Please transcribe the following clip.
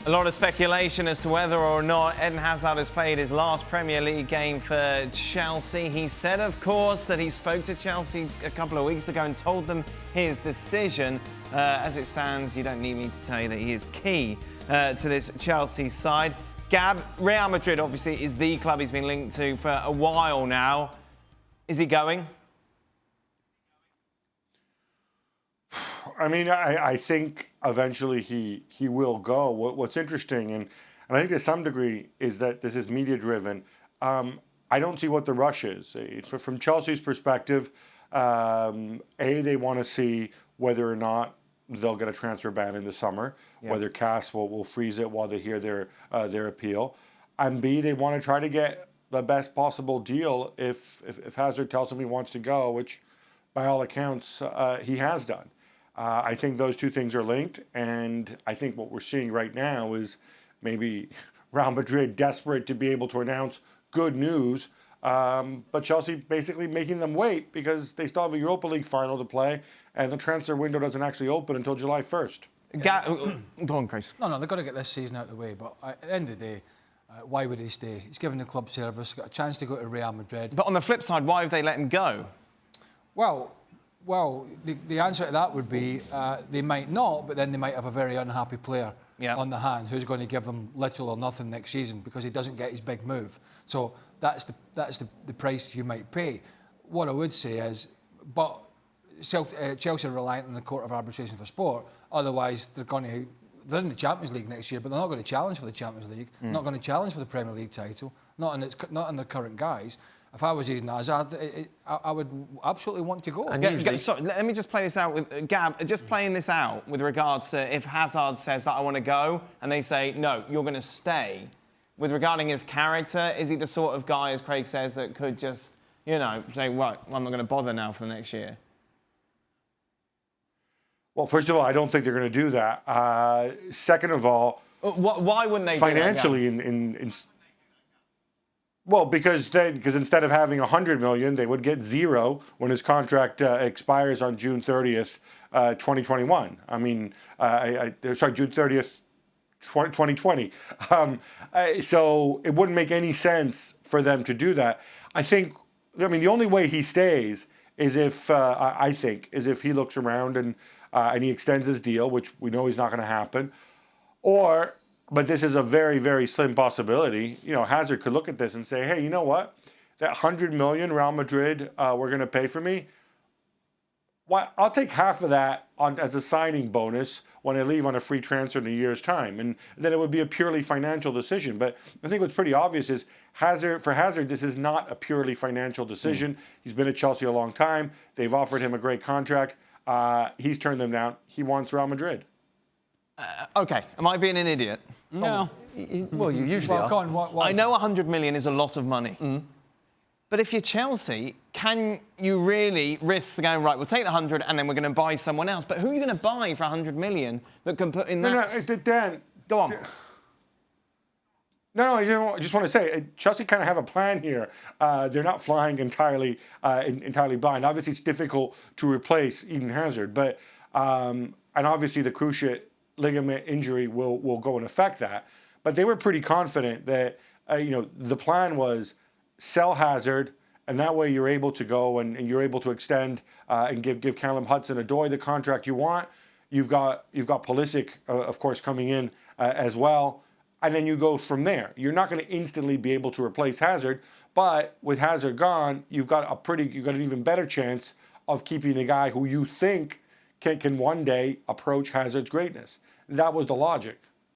A lot of speculation as to whether or not Eden Hazard has played his last Premier League game for Chelsea. He said, of course, that he spoke to Chelsea a couple of weeks ago and told them his decision. As it stands, you don't need me to tell you that he is key to this Chelsea side. Gab, Real Madrid obviously is the club he's been linked to for a while now. Is he going? I mean, I think eventually he will go. What's interesting, and I think to some degree, is that this is media-driven. I don't see what the rush is. From Chelsea's perspective, they want to see whether or not they'll get a transfer ban in the summer, whether CAS will freeze it while they hear their appeal. And B, they want to try to get the best possible deal if Hazard tells him he wants to go, which by all accounts he has done. I think those two things are linked, and I think what we're seeing right now is maybe Real Madrid desperate to be able to announce good news, but Chelsea basically making them wait because they still have a Europa League final to play, and the transfer window doesn't actually open until July 1st. Go on, Chris. No, they've got to get this season out of the way, but at the end of the day, why would he stay? He's given the club service, got a chance to go to Real Madrid. But on the flip side, why have they let him go? Well, the answer to that would be they might not, but then they might have a very unhappy player on the hand who's going to give them little or nothing next season because he doesn't get his big move. So that's the price you might pay. What I would say is, but Chelsea are reliant on the Court of Arbitration for Sport. Otherwise, they're in the Champions League next year, but they're not going to challenge for the Champions League. Not going to challenge for the Premier League title. Not in their current guise. If I was Eden Hazard, I would absolutely want to go. Sorry, let me just play this out with Gab. Just playing this out with regards to if Hazard says that I want to go, and they say no, you're going to stay. With regarding his character, is he the sort of guy, as Craig says, that could just, say, right, I'm not going to bother now for the next year? Well, first of all, I don't think they're going to do that. Second of all, why wouldn't they? Financially, do that, Well, because instead of having 100 million, they would get zero when his contract expires on June 30th, 2021. I mean, June 30th, 2020. So it wouldn't make any sense for them to do that. The only way he stays is if he looks around and he extends his deal, which we know is not going to happen, But this is a very, very slim possibility. Hazard could look at this and say, hey, you know what? That 100 million Real Madrid we're going to pay for me, I'll take half of that as a signing bonus when I leave on a free transfer in a year's time. And then it would be a purely financial decision. But I think what's pretty obvious is for Hazard, this is not a purely financial decision. He's been at Chelsea a long time. They've offered him a great contract. He's turned them down. He wants Real Madrid. Okay, am I being an idiot? No. Well, you usually are. Go on, I know 100 million is a lot of money. But if you're Chelsea, can you really risk going, right, we'll take the 100 and then we're going to buy someone else? But who are you going to buy for 100 million that can put in that? No, Dan. Go on. No, I just want to say, Chelsea kind of have a plan here. They're not flying entirely blind. Obviously, it's difficult to replace Eden Hazard, but and obviously the cruciate ligament injury will go and affect that. But they were pretty confident that the plan was sell Hazard, and that way you're able to go and you're able to extend and give Callum Hudson-Odoi the contract you want. You've got Pulisic, of course, coming in as well, and then you go from there. You're not going to instantly be able to replace Hazard, but with Hazard gone, you've got an even better chance of keeping the guy who you think can one day approach Hazard's greatness. That was the logic.